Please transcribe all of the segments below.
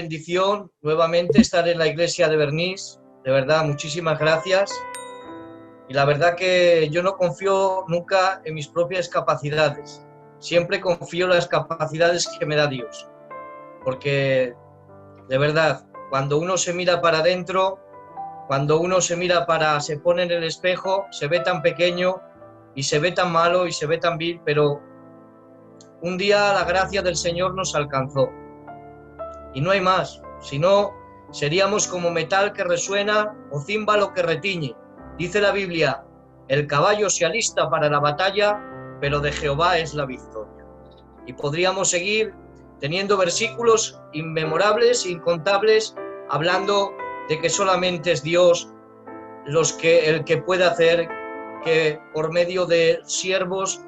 bendición nuevamente estar en la iglesia de Bernís. De verdad, muchísimas gracias. Y la verdad que yo no confío nunca en mis propias capacidades. Siempre confío en las capacidades que me da Dios. Porque, de verdad, cuando uno se mira para adentro, cuando uno se pone en el espejo, se ve tan pequeño y se ve tan malo y se ve tan vil, pero un día la gracia del Señor nos alcanzó. Y no hay más, si no, seríamos como metal que resuena o címbalo que retiñe. Dice la Biblia, el caballo se alista para la batalla, pero de Jehová es la victoria. Y podríamos seguir teniendo versículos inmemorables, incontables, hablando de que solamente es Dios el que puede hacer que por medio de siervos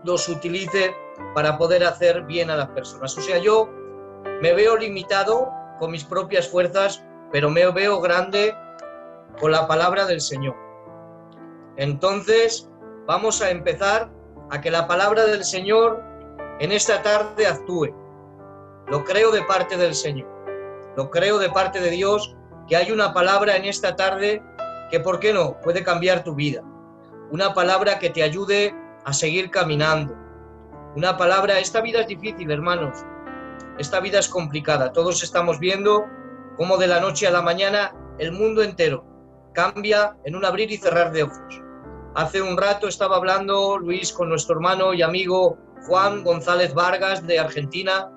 los utilice para poder hacer bien a las personas. O sea, yo me veo limitado con mis propias fuerzas, pero me veo grande con la palabra del Señor. Entonces, vamos a empezar a que la palabra del Señor en esta tarde actúe. Lo creo de parte del Señor. Lo creo de parte de Dios, que hay una palabra en esta tarde que, ¿por qué no?, puede cambiar tu vida. Una palabra que te ayude a seguir caminando. Una palabra, esta vida es difícil, hermanos. Esta vida es complicada. Todos estamos viendo cómo de la noche a la mañana el mundo entero cambia en un abrir y cerrar de ojos. Hace un rato estaba hablando Luis con nuestro hermano y amigo Juan González Vargas de Argentina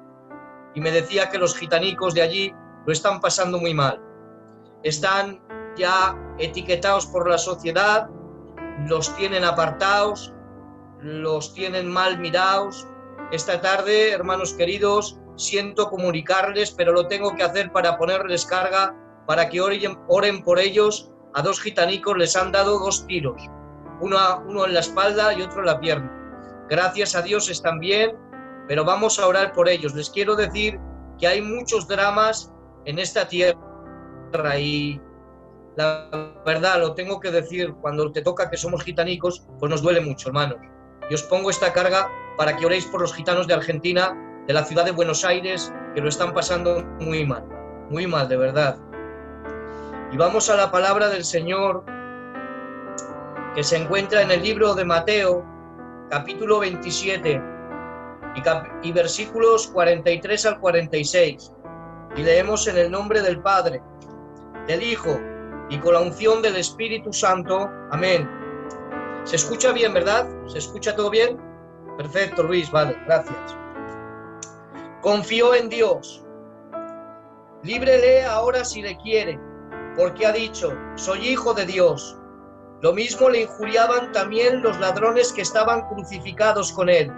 y me decía que los gitanicos de allí lo están pasando muy mal. Están ya etiquetados por la sociedad, los tienen apartados, los tienen mal mirados. Esta tarde, hermanos queridos, siento comunicarles, pero lo tengo que hacer para ponerles carga, para que oren por ellos. A 2 gitanicos les han dado 2 tiros, uno en la espalda y otro en la pierna. Gracias a Dios están bien, pero vamos a orar por ellos. Les quiero decir que hay muchos dramas en esta tierra y la verdad, lo tengo que decir, cuando te toca que somos gitanicos, pues nos duele mucho, hermanos. Y os pongo esta carga para que oréis por los gitanos de Argentina, de la ciudad de Buenos Aires, que lo están pasando muy mal, de verdad. Y vamos a la palabra del Señor, que se encuentra en el libro de Mateo, capítulo 27, y versículos 43 al 46. Y leemos en el nombre del Padre, del Hijo, y con la unción del Espíritu Santo. Amén. ¿Se escucha bien, verdad? ¿Se escucha todo bien? Perfecto, Luis, vale, gracias. Confió en Dios. Líbrele ahora si le quiere, porque ha dicho, soy hijo de Dios. Lo mismo le injuriaban también los ladrones que estaban crucificados con él.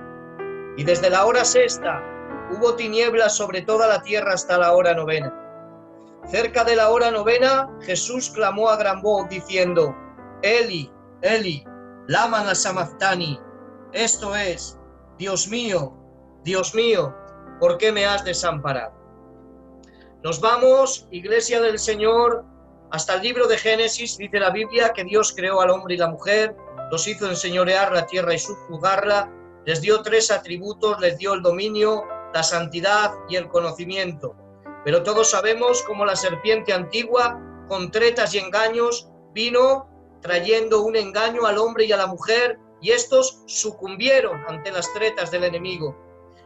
Y desde la hora 6ª hubo tinieblas sobre toda la tierra hasta la hora 9ª. Cerca de la hora 9ª, Jesús clamó a gran voz diciendo, Eli, Eli, lama sabactani. Esto es, Dios mío, ¿por qué me has desamparado? Nos vamos, iglesia del Señor, hasta el libro de Génesis. Dice la Biblia que Dios creó al hombre y la mujer, los hizo enseñorear la tierra y subjugarla, les dio 3 atributos, les dio el dominio, la santidad y el conocimiento. Pero todos sabemos cómo la serpiente antigua, con tretas y engaños, vino trayendo un engaño al hombre y a la mujer, y estos sucumbieron ante las tretas del enemigo.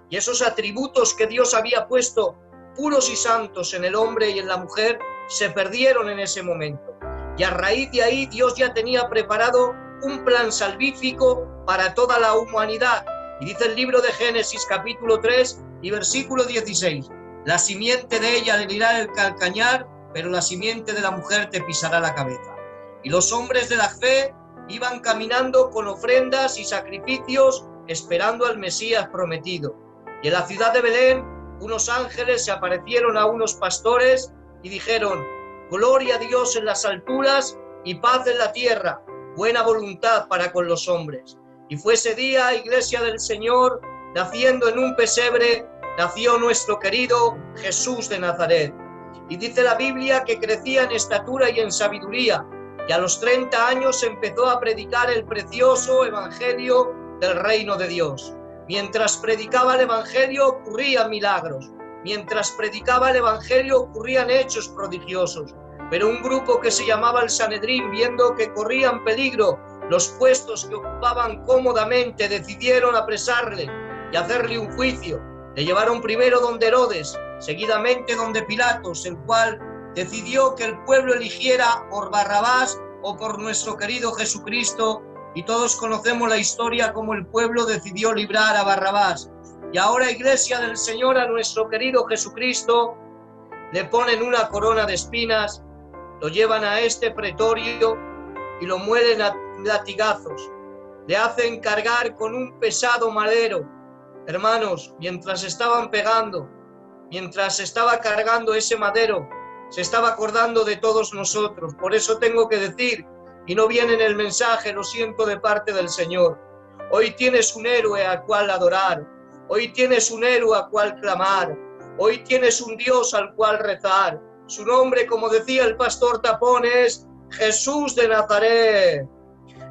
Y esos atributos que Dios había puesto puros y santos en el hombre y en la mujer se perdieron en ese momento. Y a raíz de ahí Dios ya tenía preparado un plan salvífico para toda la humanidad. Y dice el libro de Génesis capítulo 3 y versículo 16, la simiente de ella le herirá el calcañar, pero la simiente de la mujer te pisará la cabeza. Y los hombres de la fe iban caminando con ofrendas y sacrificios esperando al Mesías prometido. Y en la ciudad de Belén unos ángeles se aparecieron a unos pastores y dijeron, gloria a Dios en las alturas y paz en la tierra, buena voluntad para con los hombres. Y fue ese día, iglesia del Señor, naciendo en un pesebre, nació nuestro querido Jesús de Nazaret. Y dice la Biblia que crecía en estatura y en sabiduría, y a los 30 años empezó a predicar el precioso evangelio del reino de Dios. Mientras predicaba el evangelio ocurrían milagros. mientras predicaba el Evangelio ocurrían hechos prodigiosos, pero un grupo que se llamaba el Sanedrín, viendo que corrían peligro los puestos que ocupaban cómodamente, decidieron apresarle y hacerle un juicio. Le llevaron primero donde Herodes, seguidamente donde Pilatos, el cual decidió que el pueblo eligiera por Barrabás o por nuestro querido Jesucristo, y todos conocemos la historia como el pueblo decidió librar a Barrabás. Y ahora, Iglesia del Señor, a nuestro querido Jesucristo le ponen una corona de espinas, lo llevan a este pretorio y lo muelen a latigazos, le hacen cargar con un pesado madero. Hermanos, mientras estaban pegando, mientras estaba cargando ese madero, se estaba acordando de todos nosotros. Por eso tengo que decir, y no viene en el mensaje, lo siento, de parte del Señor, hoy tienes un héroe al cual adorar, hoy tienes un héroe al cual clamar, hoy tienes un Dios al cual rezar. Su nombre, como decía el pastor Tapón, es Jesús de Nazaret,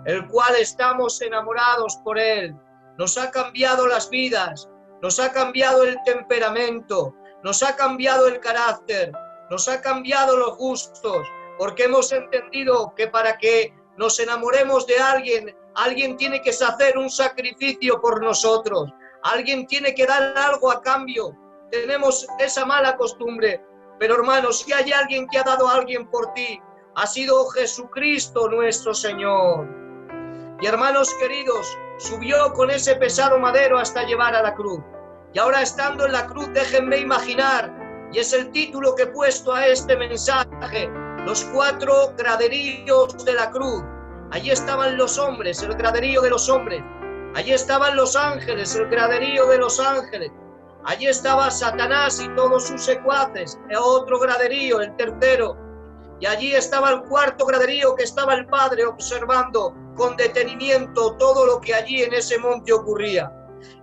el cual estamos enamorados por él. Nos ha cambiado las vidas, nos ha cambiado el temperamento, nos ha cambiado el carácter, nos ha cambiado los gustos, porque hemos entendido que para que nos enamoremos de alguien, alguien tiene que hacer un sacrificio por nosotros, alguien tiene que dar algo a cambio. Tenemos esa mala costumbre, pero hermanos, si hay alguien que ha dado a alguien por ti, ha sido Jesucristo nuestro Señor. Y hermanos queridos, subió con ese pesado madero hasta llevar a la cruz. Y ahora, estando en la cruz, déjenme imaginar, y es el título que he puesto a este mensaje, los 4 graderíos de la cruz. Allí estaban los hombres, el graderío de los hombres. Allí estaban los ángeles, el graderío de los ángeles. Allí estaba Satanás y todos sus secuaces, otro graderío, el tercero. Y allí estaba el 4º graderío, que estaba el Padre observando con detenimiento todo lo que allí en ese monte ocurría.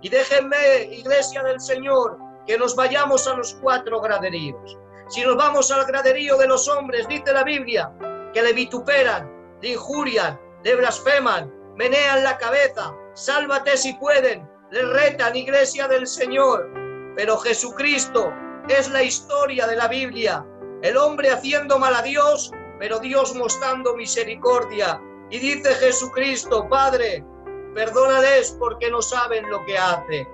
Y déjenme, Iglesia del Señor, que nos vayamos a los 4 graderíos. Si nos vamos al graderío de los hombres, dice la Biblia que le vituperan, le injurian, le blasfeman, menean la cabeza, sálvate si pueden, le retan, Iglesia del Señor. Pero Jesucristo es la historia de la Biblia, el hombre haciendo mal a Dios, pero Dios mostrando misericordia. Y dice Jesucristo: Padre, perdónales porque no saben lo que hacen.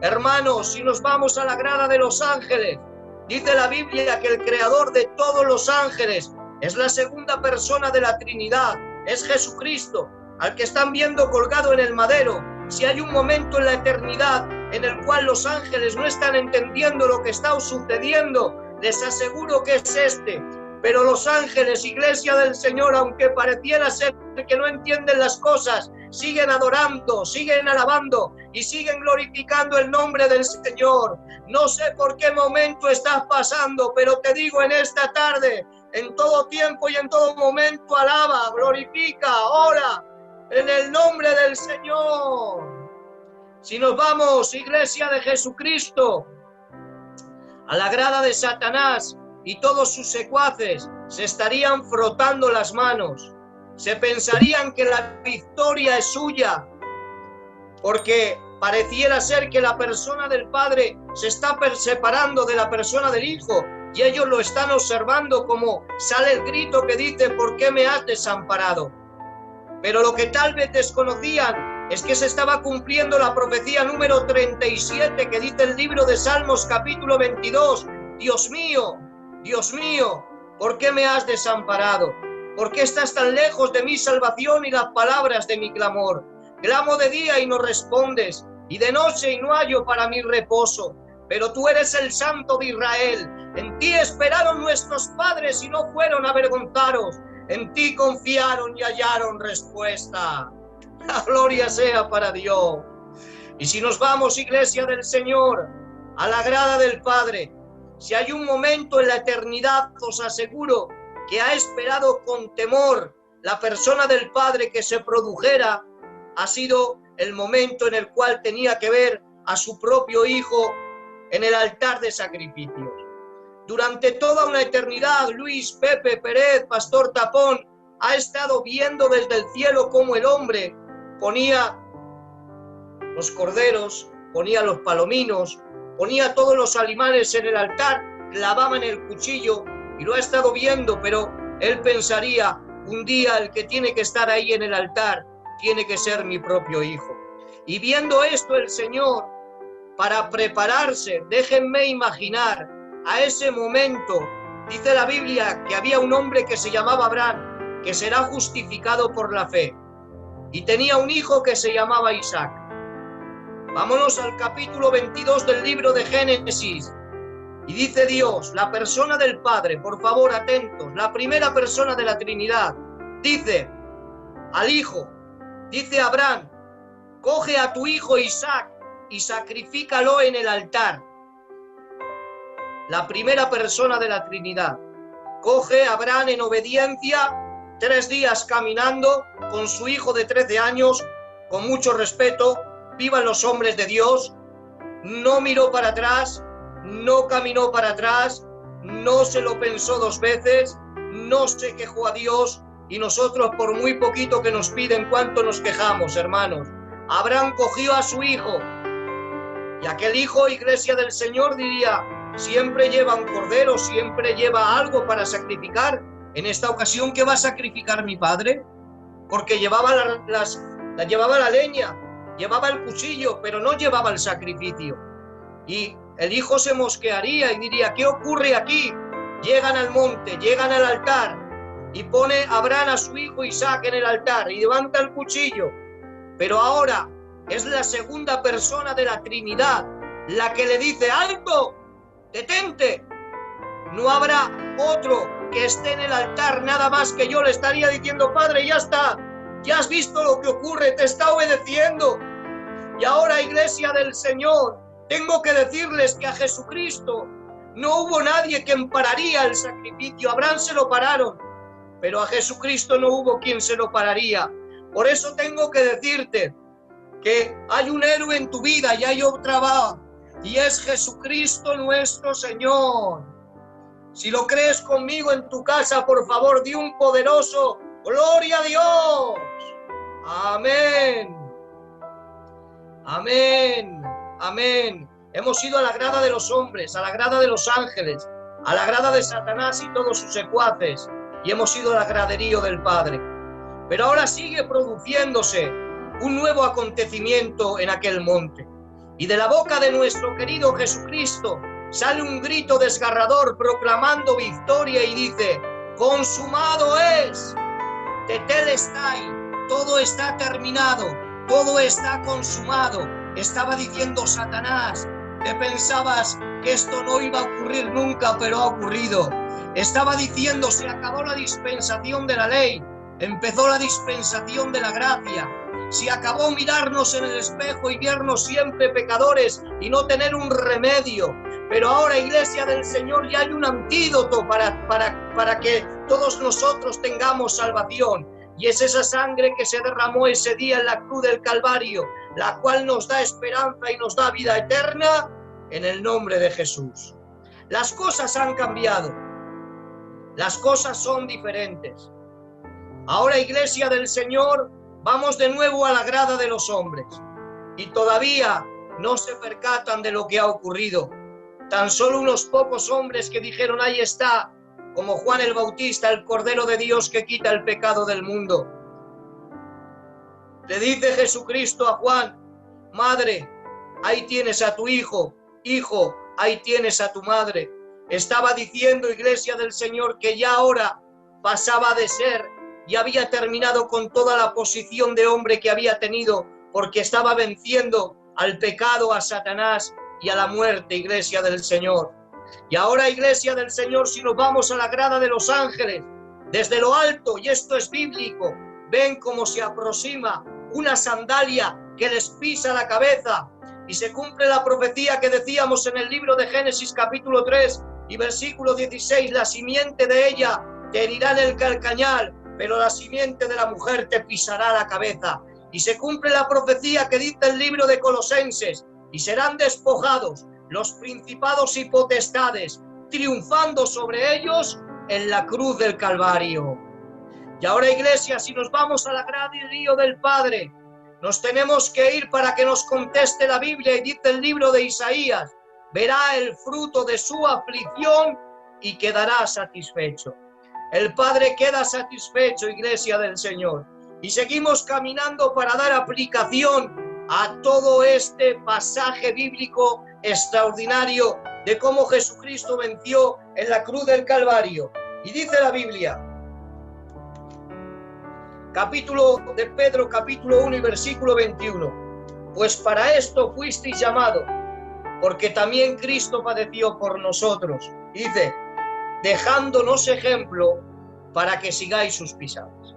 Hermanos, si nos vamos a la grada de los ángeles, dice la Biblia que el creador de todos los ángeles es la segunda persona de la Trinidad, es Jesucristo, al que están viendo colgado en el madero. Si hay un momento en la eternidad en el cual los ángeles no están entendiendo lo que está sucediendo, les aseguro que es este. Pero los ángeles, Iglesia del Señor, aunque pareciera ser que no entienden las cosas, siguen adorando, siguen alabando y siguen glorificando el nombre del Señor. No sé por qué momento estás pasando, pero te digo en esta tarde, en todo tiempo y en todo momento, alaba, glorifica, ora en el nombre del Señor. Si nos vamos, Iglesia de Jesucristo, a la grada de Satanás y todos sus secuaces, se estarían frotando las manos, se pensarían que la victoria es suya, porque pareciera ser que la persona del Padre se está separando de la persona del Hijo, y ellos lo están observando, como sale el grito que dice: ¿por qué me has desamparado? Pero lo que tal vez desconocían es que se estaba cumpliendo la profecía número 37 que dice el libro de Salmos capítulo 22, Dios mío, ¿por qué me has desamparado? ¿Por qué estás tan lejos de mi salvación y las palabras de mi clamor? Clamo de día y no respondes, y de noche y no hallo para mi reposo. Pero tú eres el Santo de Israel. En ti esperaron nuestros padres y no fueron avergonzados. En ti confiaron y hallaron respuesta. La gloria sea para Dios. Y si nos vamos, Iglesia del Señor, a la grada del Padre, si hay un momento en la eternidad, os aseguro que ha esperado con temor la persona del Padre que se produjera, ha sido el momento en el cual tenía que ver a su propio Hijo en el altar de sacrificios. Durante toda una eternidad, Luis, Pepe, Pérez, Pastor Tapón, ha estado viendo desde el cielo cómo el hombre ponía los corderos, ponía los palominos, ponía todos los animales en el altar, clavaban el cuchillo, y lo ha estado viendo, pero él pensaría, un día el que tiene que estar ahí en el altar tiene que ser mi propio hijo. Y viendo esto el Señor, para prepararse, déjenme imaginar, a ese momento, dice la Biblia que había un hombre que se llamaba Abraham, que será justificado por la fe, y tenía un hijo que se llamaba Isaac. Vámonos al capítulo 22 del libro de Génesis, y dice Dios, la persona del Padre, por favor atentos, la primera persona de la Trinidad, dice al Hijo, dice a Abraham, coge a tu hijo Isaac y sacrifícalo en el altar. La primera persona de la Trinidad. Coge a Abraham en obediencia, 3 días caminando con su hijo de 13 años, con mucho respeto, vivan los hombres de Dios, no miró para atrás, no caminó para atrás, no se lo pensó 2 veces, no se quejó a Dios, y nosotros por muy poquito que nos piden, ¿cuánto nos quejamos, hermanos? Abraham cogió a su hijo, y aquel hijo, iglesia del Señor, diría, siempre lleva un cordero, siempre lleva algo para sacrificar. En esta ocasión, ¿qué va a sacrificar mi padre? Porque llevaba llevaba la leña, llevaba el cuchillo, pero no llevaba el sacrificio. Y el hijo se mosquearía y diría, ¿qué ocurre aquí? Llegan al monte, llegan al altar, y pone Abraham a su hijo Isaac en el altar, y levanta el cuchillo. Pero ahora es la segunda persona de la Trinidad la que le dice, ¡alto! ¡Detente! No habrá otro que esté en el altar, nada más que yo le estaría diciendo, Padre, ya está, ya has visto lo que ocurre, te está obedeciendo. Y ahora, iglesia del Señor, tengo que decirles que a Jesucristo no hubo nadie que pararía el sacrificio. A Abraham se lo pararon, pero a Jesucristo no hubo quien se lo pararía. Por eso tengo que decirte que hay un héroe en tu vida y hay otra va, y es Jesucristo nuestro Señor. Si lo crees conmigo en tu casa, por favor, di un poderoso ¡Gloria a Dios! Amén. Amén. Amén. Hemos ido a la grada de los hombres, a la grada de los ángeles, a la grada de Satanás y todos sus secuaces, y hemos ido al graderío del Padre. Pero ahora sigue produciéndose un nuevo acontecimiento en aquel monte. Y de la boca de nuestro querido Jesucristo sale un grito desgarrador proclamando victoria y dice, consumado es, tetelestai, todo está terminado, todo está consumado. Estaba diciendo Satanás, que pensabas que esto no iba a ocurrir nunca, pero ha ocurrido. Estaba diciendo, se acabó la dispensación de la ley, empezó la dispensación de la gracia. Se acabó mirarnos en el espejo y vernos siempre pecadores y no tener un remedio. Pero ahora, iglesia del Señor, ya hay un antídoto para que todos nosotros tengamos salvación. Y es esa sangre que se derramó ese día en la cruz del Calvario, la cual nos da esperanza y nos da vida eterna en el nombre de Jesús. Las cosas han cambiado. Las cosas son diferentes. Ahora, iglesia del Señor, vamos de nuevo a la grada de los hombres. Y todavía no se percatan de lo que ha ocurrido. Tan solo unos pocos hombres que dijeron, ahí está, como Juan el Bautista, el Cordero de Dios que quita el pecado del mundo. Le dice Jesucristo a Juan, madre, ahí tienes a tu hijo, hijo, ahí tienes a tu madre. Estaba diciendo, iglesia del Señor, que ya ahora pasaba de ser y había terminado con toda la posición de hombre que había tenido, porque estaba venciendo al pecado, a Satanás y a la muerte, iglesia del Señor. Y ahora, iglesia del Señor, si nos vamos a la grada de los ángeles, desde lo alto, y esto es bíblico, ven cómo se aproxima una sandalia que les pisa la cabeza, y se cumple la profecía que decíamos en el libro de Génesis capítulo 3 y versículo 16, la simiente de ella te herirá en el calcañal, pero la simiente de la mujer te pisará la cabeza. Y se cumple la profecía que dice el libro de Colosenses, y serán despojados los principados y potestades, triunfando sobre ellos en la cruz del Calvario. Y ahora, iglesia, si nos vamos a la graderío del Padre, nos tenemos que ir para que nos conteste la Biblia, y dice el libro de Isaías, verá el fruto de su aflicción y quedará satisfecho. El Padre queda satisfecho, iglesia del Señor. Y seguimos caminando para dar aplicación a todo este pasaje bíblico extraordinario de cómo Jesucristo venció en la cruz del Calvario. Y dice la Biblia, capítulo de Pedro, capítulo 1 y versículo 21. Pues para esto fuisteis llamados, porque también Cristo padeció por nosotros. Dice, dejándonos ejemplo para que sigáis sus pisadas.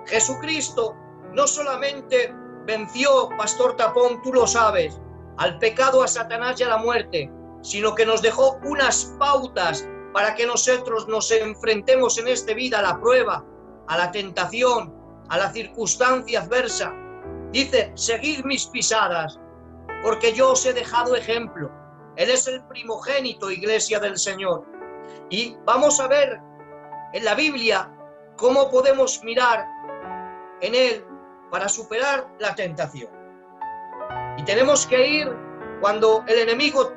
Jesucristo no solamente venció, Pastor Tapón, tú lo sabes, al pecado, a Satanás y a la muerte, sino que nos dejó unas pautas para que nosotros nos enfrentemos en esta vida a la prueba, a la tentación, a la circunstancia adversa. Dice, seguid mis pisadas, porque yo os he dejado ejemplo. Él es el primogénito, iglesia del Señor. Y vamos a ver en la Biblia cómo podemos mirar en Él para superar la tentación. Y tenemos que ir cuando el enemigo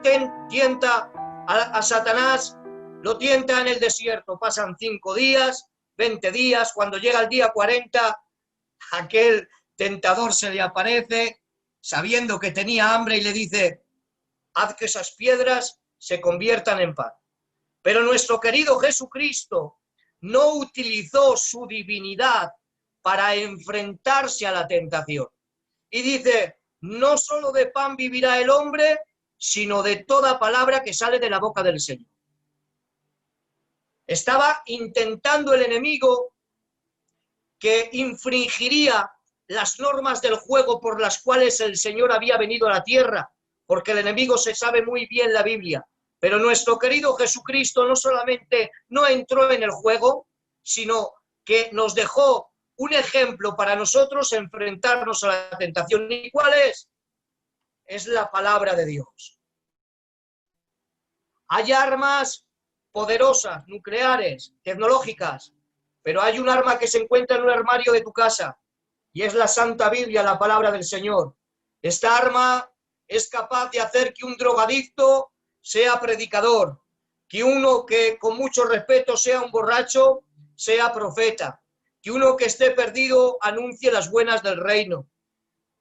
tienta a Satanás, lo tienta en el desierto. Pasan 5 días, 20 días, cuando llega el día 40, aquel tentador se le aparece, sabiendo que tenía hambre, y le dice, haz que esas piedras se conviertan en pan. Pero nuestro querido Jesucristo no utilizó su divinidad para enfrentarse a la tentación. Y dice, no solo de pan vivirá el hombre, sino de toda palabra que sale de la boca del Señor. Estaba intentando el enemigo que infringiría las normas del juego por las cuales el Señor había venido a la tierra, porque el enemigo se sabe muy bien la Biblia. Pero nuestro querido Jesucristo no solamente no entró en el juego, sino que nos dejó un ejemplo para nosotros enfrentarnos a la tentación. ¿Y cuál es? Es la palabra de Dios. Hay armas poderosas, nucleares, tecnológicas, pero hay un arma que se encuentra en un armario de tu casa, y es la Santa Biblia, la palabra del Señor. Esta arma es capaz de hacer que un drogadicto sea predicador, que uno que con mucho respeto sea un borracho, sea profeta, que uno que esté perdido anuncie las buenas del reino,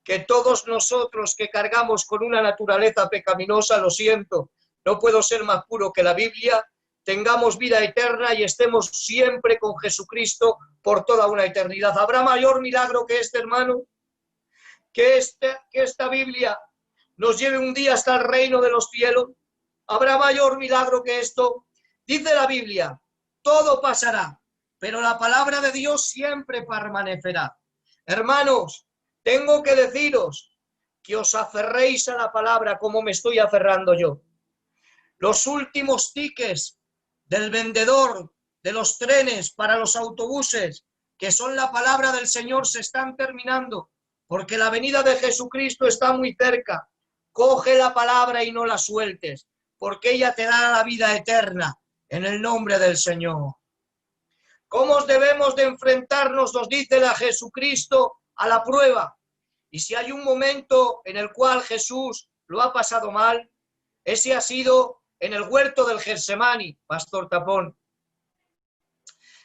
que todos nosotros que cargamos con una naturaleza pecaminosa, lo siento, no puedo ser más puro que la Biblia, tengamos vida eterna y estemos siempre con Jesucristo por toda una eternidad. ¿Habrá mayor milagro que este, hermano? Que esta Biblia nos lleve un día hasta el reino de los cielos. ¿Habrá mayor milagro que esto? Dice la Biblia, todo pasará, pero la palabra de Dios siempre permanecerá. Hermanos, tengo que deciros que os aferréis a la palabra como me estoy aferrando yo. Los últimos tickets del vendedor de los trenes para los autobuses, que son la palabra del Señor, se están terminando, porque la venida de Jesucristo está muy cerca. Coge la palabra y no la sueltes, porque ella te da la vida eterna, en el nombre del Señor. ¿Cómo debemos de enfrentarnos, nos dice la Jesucristo, a la prueba? Y si hay un momento en el cual Jesús lo ha pasado mal, ese ha sido en el huerto del Getsemani, Pastor Tapón.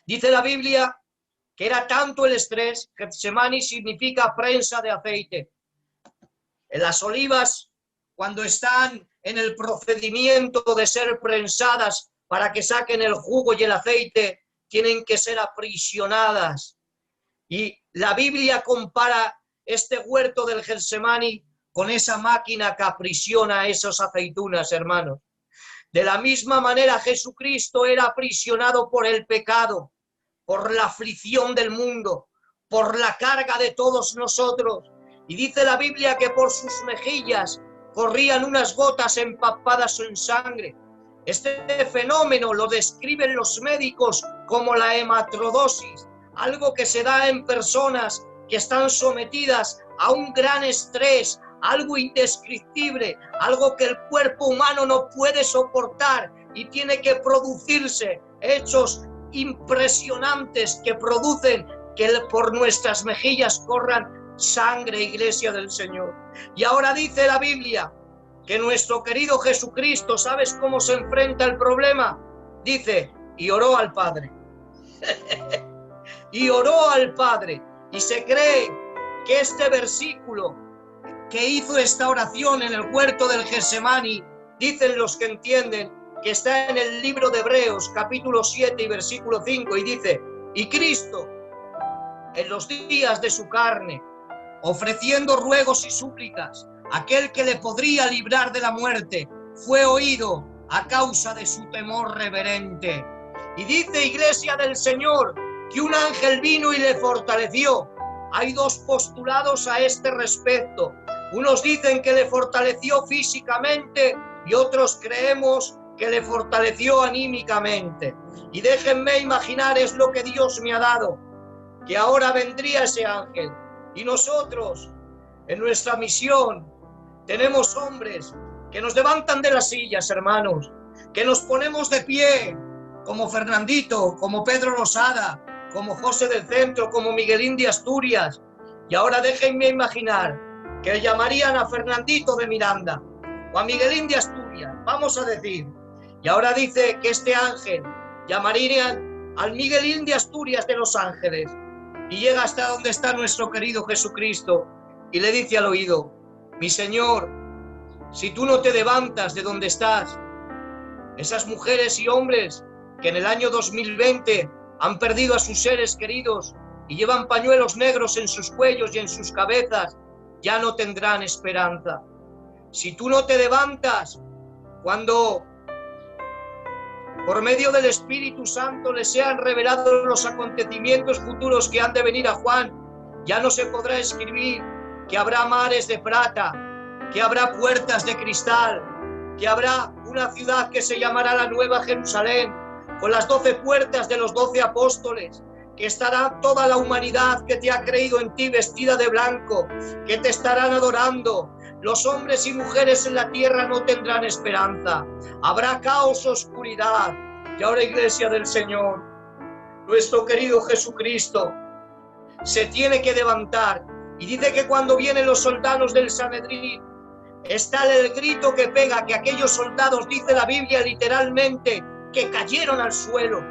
Dice la Biblia que era tanto el estrés, Getsemani significa prensa de aceite. En las olivas, cuando están en el procedimiento de ser prensadas para que saquen el jugo y el aceite, tienen que ser aprisionadas. Y la Biblia compara este huerto del Getsemani con esa máquina que aprisiona esas aceitunas, hermanos. De la misma manera, Jesucristo era aprisionado por el pecado, por la aflicción del mundo, por la carga de todos nosotros. Y dice la Biblia que por sus mejillas corrían unas gotas empapadas en sangre. Este fenómeno lo describen los médicos como la hematrodosis, algo que se da en personas que están sometidas a un gran estrés, algo indescriptible, algo que el cuerpo humano no puede soportar y tiene que producirse hechos impresionantes que producen que por nuestras mejillas corran sangre, iglesia del Señor. Y ahora dice la Biblia que nuestro querido Jesucristo, ¿sabes cómo se enfrenta el problema? Dice, y oró al Padre. Y oró al Padre. Y se cree que este versículo que hizo esta oración en el huerto del Getsemaní, dicen los que entienden, que está en el libro de Hebreos, capítulo 7 y versículo 5, y dice, y Cristo, en los días de su carne, ofreciendo ruegos y súplicas, aquel que le podría librar de la muerte, fue oído a causa de su temor reverente. Y dice, Iglesia del Señor, que un ángel vino y le fortaleció. Hay dos postulados a este respecto. Unos dicen que le fortaleció físicamente y otros creemos que le fortaleció anímicamente. Y déjenme imaginar, es lo que Dios me ha dado, que ahora vendría ese ángel. Y nosotros, en nuestra misión, tenemos hombres que nos levantan de las sillas, hermanos, que nos ponemos de pie, como Fernandito, como Pedro Losada, como José del Centro, como Miguelín de Asturias. Y ahora déjenme imaginar que llamarían a Fernandito de Miranda o a Miguelín de Asturias, vamos a decir. Y ahora dice que este ángel llamarían al Miguelín de Asturias de Los Ángeles y llega hasta donde está nuestro querido Jesucristo y le dice al oído, mi Señor, si tú no te levantas de donde estás, esas mujeres y hombres que en el año 2020 han perdido a sus seres queridos y llevan pañuelos negros en sus cuellos y en sus cabezas, ya no tendrán esperanza. Si tú no te levantas, cuando por medio del Espíritu Santo les sean revelados los acontecimientos futuros que han de venir a Juan, ya no se podrá escribir que habrá mares de plata, que habrá puertas de cristal, que habrá una ciudad que se llamará la Nueva Jerusalén, con las 12 puertas de los 12 apóstoles, que estará toda la humanidad que te ha creído en ti vestida de blanco, que te estarán adorando. Los hombres y mujeres en la tierra no tendrán esperanza. Habrá caos, oscuridad. Y ahora, Iglesia del Señor, nuestro querido Jesucristo se tiene que levantar. Y dice que cuando vienen los soldados del Sanedrín, está el grito que pega, que aquellos soldados, dice la Biblia literalmente, que cayeron al suelo.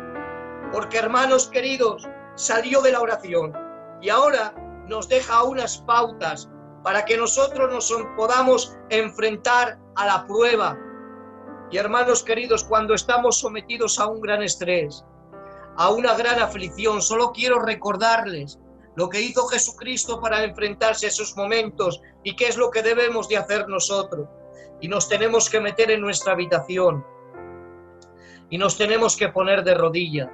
Porque, hermanos queridos, salió de la oración. Y ahora nos deja unas pautas para que nosotros nos podamos enfrentar a la prueba. Y hermanos queridos, cuando estamos sometidos a un gran estrés, a una gran aflicción, solo quiero recordarles lo que hizo Jesucristo para enfrentarse a esos momentos y qué es lo que debemos de hacer nosotros. Y nos tenemos que meter en nuestra habitación y nos tenemos que poner de rodillas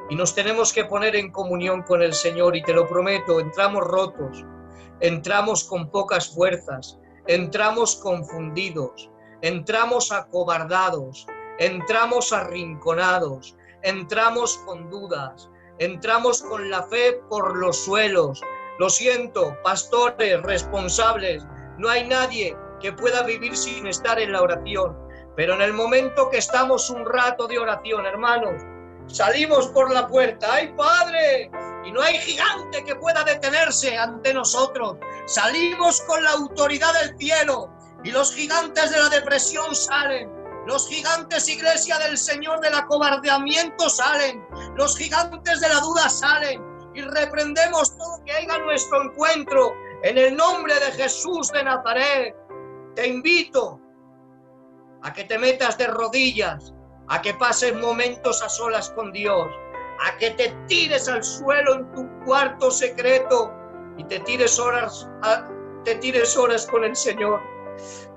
y nos tenemos que poner en comunión con el Señor, y te lo prometo, entramos rotos, entramos con pocas fuerzas, entramos confundidos, entramos acobardados, entramos arrinconados, entramos con dudas, entramos con la fe por los suelos. Lo siento, pastores, responsables, no hay nadie que pueda vivir sin estar en la oración, pero en el momento que estamos un rato de oración, hermanos, salimos por la puerta, ¡ay, Padre! Y no hay gigante que pueda detenerse ante nosotros. Salimos con la autoridad del cielo y los gigantes de la depresión salen. Los gigantes, Iglesia del Señor, del acobardamiento salen. Los gigantes de la duda salen. Y reprendemos todo que haya nuestro encuentro en el nombre de Jesús de Nazaret. Te invito a que te metas de rodillas, a que pases momentos a solas con Dios, a que te tires al suelo en tu cuarto secreto y te tires horas con el Señor.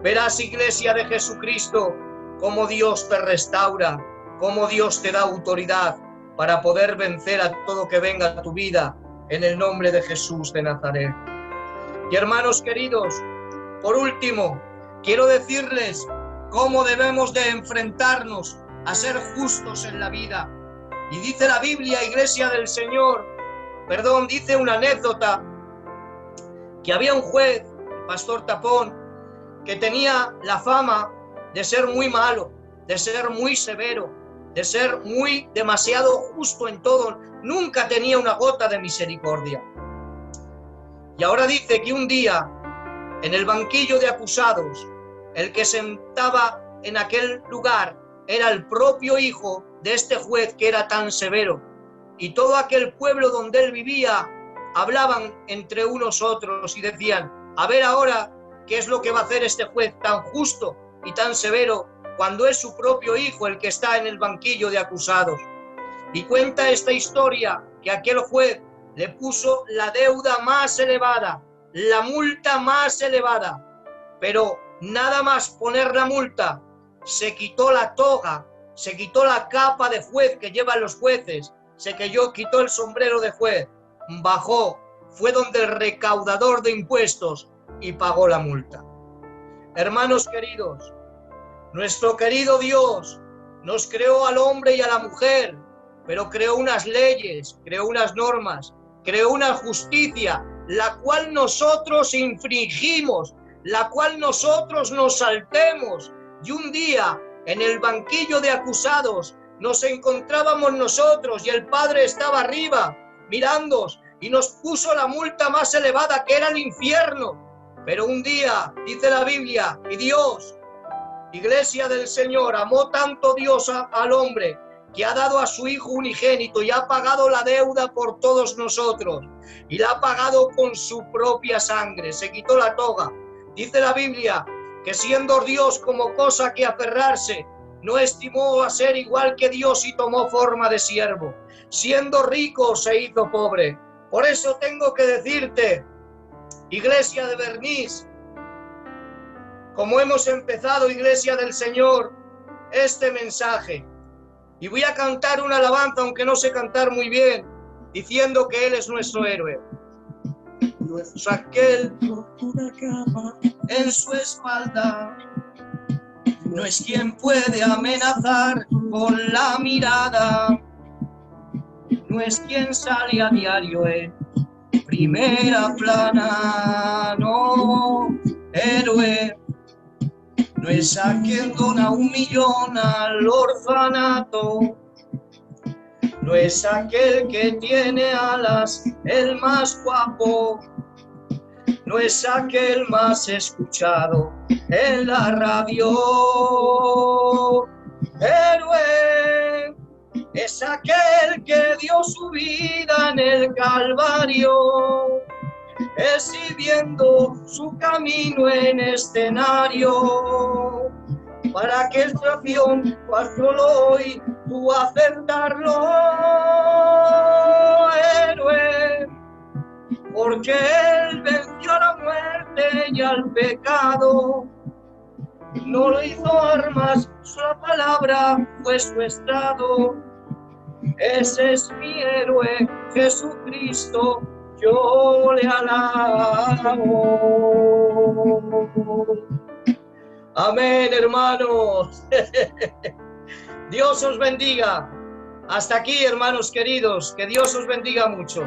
Verás, Iglesia de Jesucristo, cómo Dios te restaura, cómo Dios te da autoridad para poder vencer a todo que venga a tu vida en el nombre de Jesús de Nazaret. Y hermanos queridos, por último, quiero decirles cómo debemos de enfrentarnos a ser justos en la vida. Y dice la Biblia, Iglesia del Señor, dice una anécdota, que había un juez, el pastor Tapón, que tenía la fama de ser muy malo, de ser muy severo, de ser demasiado justo en todo, nunca tenía una gota de misericordia. Y ahora dice que un día, en el banquillo de acusados, El que sentaba en aquel lugar era el propio hijo de este juez que era tan severo. Y todo aquel pueblo donde él vivía hablaban entre unos otros y decían: a ver ahora qué es lo que va a hacer este juez tan justo y tan severo, cuando es su propio hijo el que está en el banquillo de acusados. Y cuenta esta historia que aquel juez le puso la deuda más elevada, la multa más elevada, pero nada más poner la multa, se quitó la toga, se quitó la capa de juez que llevan los jueces, quitó el sombrero de juez, bajó, fue donde el recaudador de impuestos y pagó la multa. Hermanos queridos, nuestro querido Dios nos creó al hombre y a la mujer, pero creó unas leyes, creó unas normas, creó una justicia, la cual nosotros infringimos, la cual nosotros nos saltemos. Y un día, en el banquillo de acusados, nos encontrábamos nosotros y el Padre estaba arriba, mirándonos, y nos puso la multa más elevada, que era el infierno. Pero un día, dice la Biblia, y Dios, Iglesia del Señor, amó tanto Dios al hombre, que ha dado a su Hijo unigénito y ha pagado la deuda por todos nosotros, y la ha pagado con su propia sangre, se quitó la toga. Dice la Biblia que siendo Dios como cosa que aferrarse, no estimó a ser igual que Dios y tomó forma de siervo. Siendo rico se hizo pobre. Por eso tengo que decirte, Iglesia de Bernís, como hemos empezado, Iglesia del Señor, este mensaje, y voy a cantar una alabanza, aunque no sé cantar muy bien, diciendo que Él es nuestro héroe. No es aquel en su espalda, no es quien puede amenazar con la mirada, no es quien sale a diario en primera plana, no, héroe. No es a quien dona 1 millón al orfanato, no es aquel que tiene alas, el más guapo, no es aquel más escuchado en la radio. Héroe es aquel que dio su vida en el Calvario, exhibiendo su camino en escenario, para que esta acción pasó hoy, tú aceptarlo, héroe, porque Él venció a la muerte y al pecado, no lo hizo armas, su palabra fue su estrado. Ese es mi héroe, Jesucristo, yo le alabo. Amén, hermanos. Dios os bendiga. Hasta aquí, hermanos queridos. Que Dios os bendiga mucho.